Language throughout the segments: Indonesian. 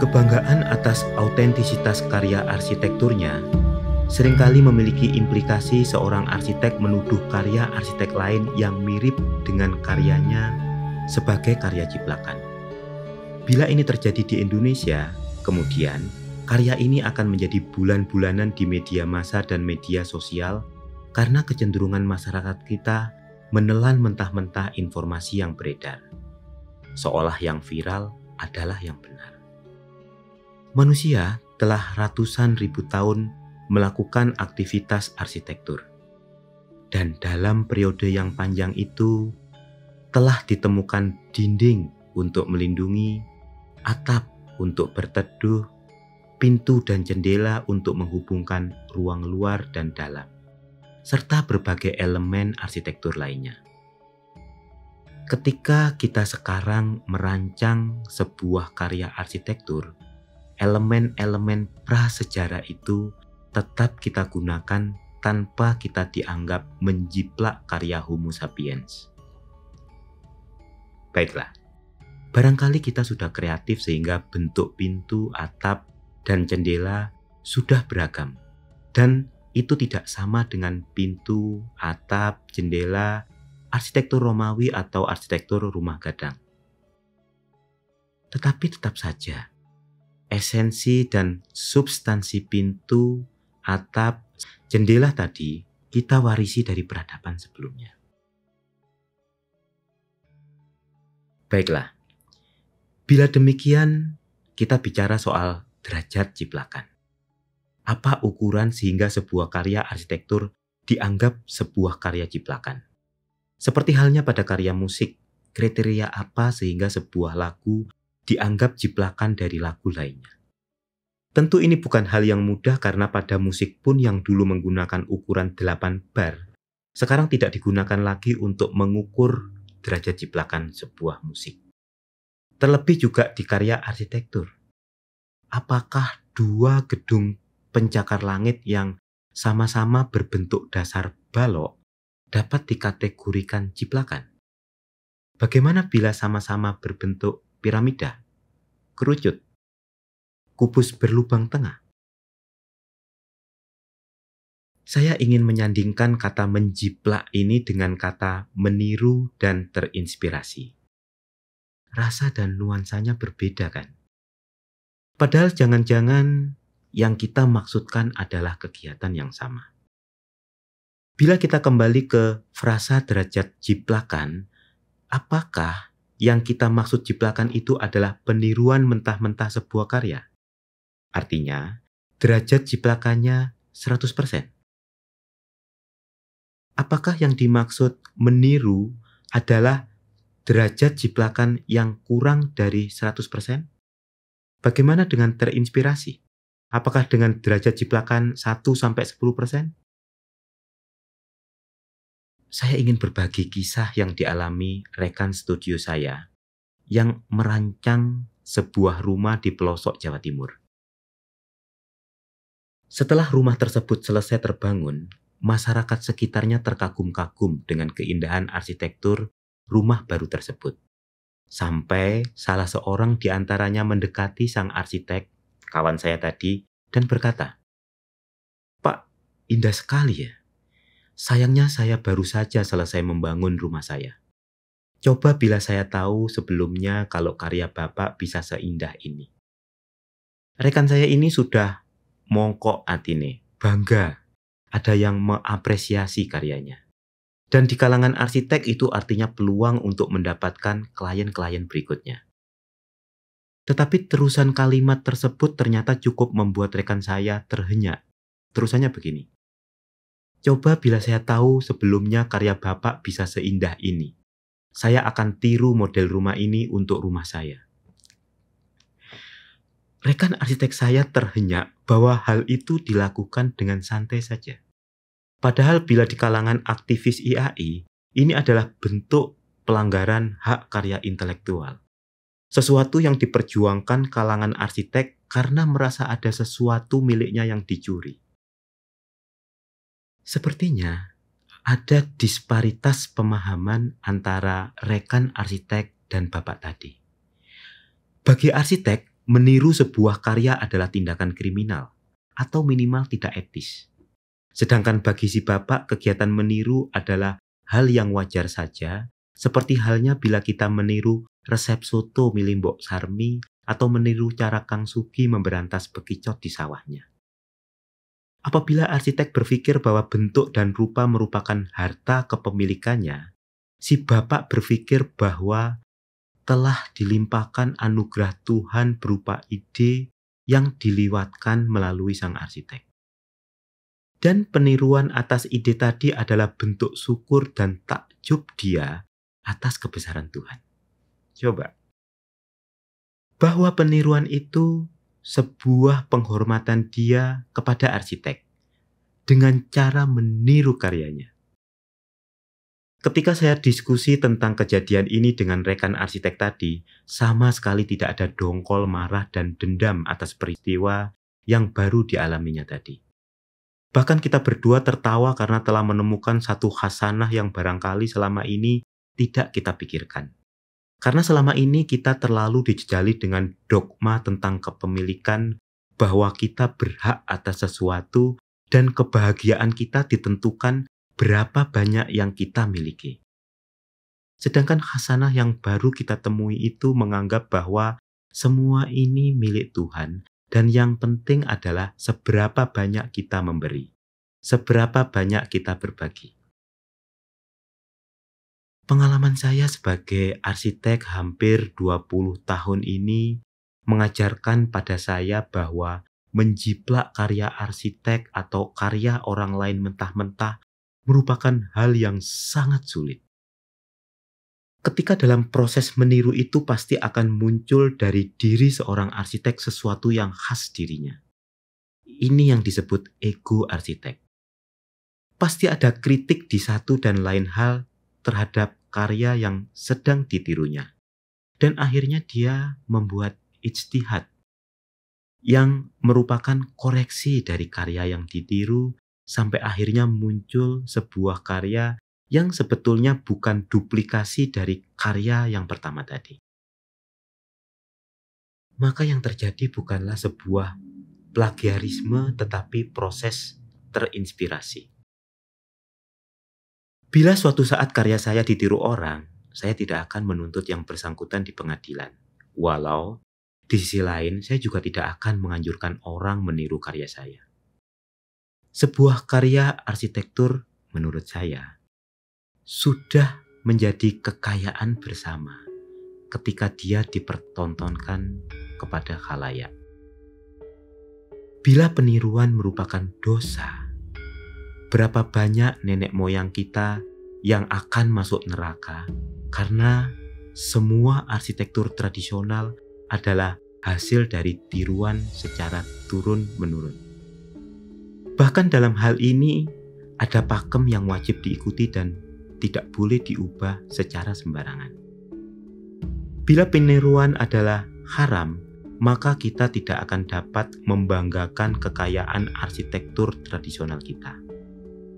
Kebanggaan atas autentisitas karya arsitekturnya seringkali memiliki implikasi seorang arsitek menuduh karya arsitek lain yang mirip dengan karyanya sebagai karya ciplakan. Bila ini terjadi di Indonesia, kemudian karya ini akan menjadi bulan-bulanan di media massa dan media sosial karena kecenderungan masyarakat kita menelan mentah-mentah informasi yang beredar, seolah yang viral adalah yang benar. Manusia telah ratusan ribu tahun melakukan aktivitas arsitektur. Dan dalam periode yang panjang itu, telah ditemukan dinding untuk melindungi, atap untuk berteduh, pintu dan jendela untuk menghubungkan ruang luar dan dalam, serta berbagai elemen arsitektur lainnya. Ketika kita sekarang merancang sebuah karya arsitektur, elemen-elemen prasejarah itu tetap kita gunakan tanpa kita dianggap menjiplak karya Homo sapiens. Baiklah, barangkali kita sudah kreatif sehingga bentuk pintu, atap, dan jendela sudah beragam. Dan itu tidak sama dengan pintu, atap, jendela, arsitektur Romawi atau arsitektur rumah gadang. Tetapi tetap saja, esensi dan substansi pintu, atap, jendela tadi kita warisi dari peradaban sebelumnya. Baiklah, bila demikian kita bicara soal derajat ciplakan. Apa ukuran sehingga sebuah karya arsitektur dianggap sebuah karya ciplakan? Seperti halnya pada karya musik, kriteria apa sehingga sebuah lagu dianggap ciplakan dari lagu lainnya? Tentu ini bukan hal yang mudah karena pada musik pun yang dulu menggunakan ukuran 8 bar, sekarang tidak digunakan lagi untuk mengukur derajat ciplakan sebuah musik. Terlebih juga di karya arsitektur. Apakah dua gedung pencakar langit yang sama-sama berbentuk dasar balok dapat dikategorikan ciplakan? Bagaimana bila sama-sama berbentuk piramida, kerucut, kubus berlubang tengah? Saya ingin menyandingkan kata menjiplak ini dengan kata meniru dan terinspirasi. Rasa dan nuansanya berbeda kan? Padahal jangan-jangan yang kita maksudkan adalah kegiatan yang sama. Bila kita kembali ke frasa derajat ciplakan, apakah yang kita maksud ciplakan itu adalah peniruan mentah-mentah sebuah karya? Artinya, derajat ciplakannya 100%. Apakah yang dimaksud meniru adalah derajat ciplakan yang kurang dari 100%? Bagaimana dengan terinspirasi? Apakah dengan derajat ciplakan 1-10%? Saya ingin berbagi kisah yang dialami rekan studio saya yang merancang sebuah rumah di pelosok Jawa Timur. Setelah rumah tersebut selesai terbangun, masyarakat sekitarnya terkagum-kagum dengan keindahan arsitektur rumah baru tersebut. Sampai salah seorang di antaranya mendekati sang arsitek, kawan saya tadi, dan berkata, "Pak, indah sekali ya. Sayangnya saya baru saja selesai membangun rumah saya. Coba bila saya tahu sebelumnya kalau karya Bapak bisa seindah ini." Rekan saya ini sudah mongkok atine, bangga. Ada yang mengapresiasi karyanya. Dan di kalangan arsitek itu artinya peluang untuk mendapatkan klien-klien berikutnya. Tetapi terusan kalimat tersebut ternyata cukup membuat rekan saya terhenyak. Terusannya begini. "Coba bila saya tahu sebelumnya karya Bapak bisa seindah ini, saya akan tiru model rumah ini untuk rumah saya." Rekan arsitek saya terhenyak bahwa hal itu dilakukan dengan santai saja. Padahal bila di kalangan aktivis IAI, ini adalah bentuk pelanggaran hak karya intelektual. Sesuatu yang diperjuangkan kalangan arsitek karena merasa ada sesuatu miliknya yang dicuri. Sepertinya ada disparitas pemahaman antara rekan arsitek dan Bapak tadi. Bagi arsitek, meniru sebuah karya adalah tindakan kriminal atau minimal tidak etis. Sedangkan bagi si bapak, kegiatan meniru adalah hal yang wajar saja, seperti halnya bila kita meniru resep soto milik Mbok Sarmi atau meniru cara Kang Sugi memberantas bekicot di sawahnya. Apabila arsitek berpikir bahwa bentuk dan rupa merupakan harta kepemilikannya, si bapak berpikir bahwa telah dilimpahkan anugerah Tuhan berupa ide yang diliwatkan melalui sang arsitek. Dan peniruan atas ide tadi adalah bentuk syukur dan takjub dia atas kebesaran Tuhan. Coba. Bahwa peniruan itu sebuah penghormatan dia kepada arsitek dengan cara meniru karyanya. Ketika saya diskusi tentang kejadian ini dengan rekan arsitek tadi, sama sekali tidak ada dongkol, marah, dan dendam atas peristiwa yang baru dialaminya tadi. Bahkan kita berdua tertawa karena telah menemukan satu khasanah yang barangkali selama ini tidak kita pikirkan. Karena selama ini kita terlalu dijejali dengan dogma tentang kepemilikan bahwa kita berhak atas sesuatu dan kebahagiaan kita ditentukan berapa banyak yang kita miliki. Sedangkan khasanah yang baru kita temui itu menganggap bahwa semua ini milik Tuhan dan yang penting adalah seberapa banyak kita memberi, seberapa banyak kita berbagi. Pengalaman saya sebagai arsitek hampir 20 tahun ini mengajarkan pada saya bahwa menjiplak karya arsitek atau karya orang lain mentah-mentah merupakan hal yang sangat sulit. Ketika dalam proses meniru itu pasti akan muncul dari diri seorang arsitek sesuatu yang khas dirinya. Ini yang disebut ego arsitek. Pasti ada kritik di satu dan lain hal terhadap karya yang sedang ditirunya. Dan akhirnya dia membuat ijtihad yang merupakan koreksi dari karya yang ditiru sampai akhirnya muncul sebuah karya yang sebetulnya bukan duplikasi dari karya yang pertama tadi. Maka yang terjadi bukanlah sebuah plagiarisme tetapi proses terinspirasi. Bila suatu saat karya saya ditiru orang, saya tidak akan menuntut yang bersangkutan di pengadilan. Walau di sisi lain saya juga tidak akan menganjurkan orang meniru karya saya. Sebuah karya arsitektur menurut saya sudah menjadi kekayaan bersama ketika dia dipertontonkan kepada khalayak. Bila peniruan merupakan dosa, berapa banyak nenek moyang kita yang akan masuk neraka karena semua arsitektur tradisional adalah hasil dari tiruan secara turun-menurun. Bahkan dalam hal ini ada pakem yang wajib diikuti dan tidak boleh diubah secara sembarangan. Bila peniruan adalah haram, maka kita tidak akan dapat membanggakan kekayaan arsitektur tradisional kita.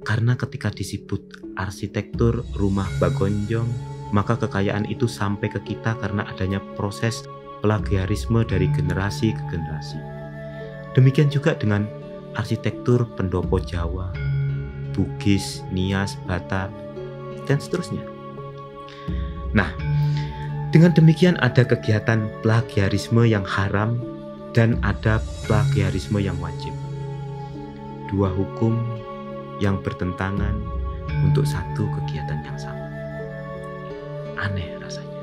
Karena ketika disebut arsitektur rumah Bagonjong, maka kekayaan itu sampai ke kita karena adanya proses plagiarisme dari generasi ke generasi. Demikian juga dengan arsitektur pendopo Jawa, Bugis, Nias, Batak, dan seterusnya. Nah, dengan demikian ada kegiatan plagiarisme yang haram dan ada plagiarisme yang wajib. Dua hukum yang bertentangan untuk satu kegiatan yang sama. Aneh rasanya.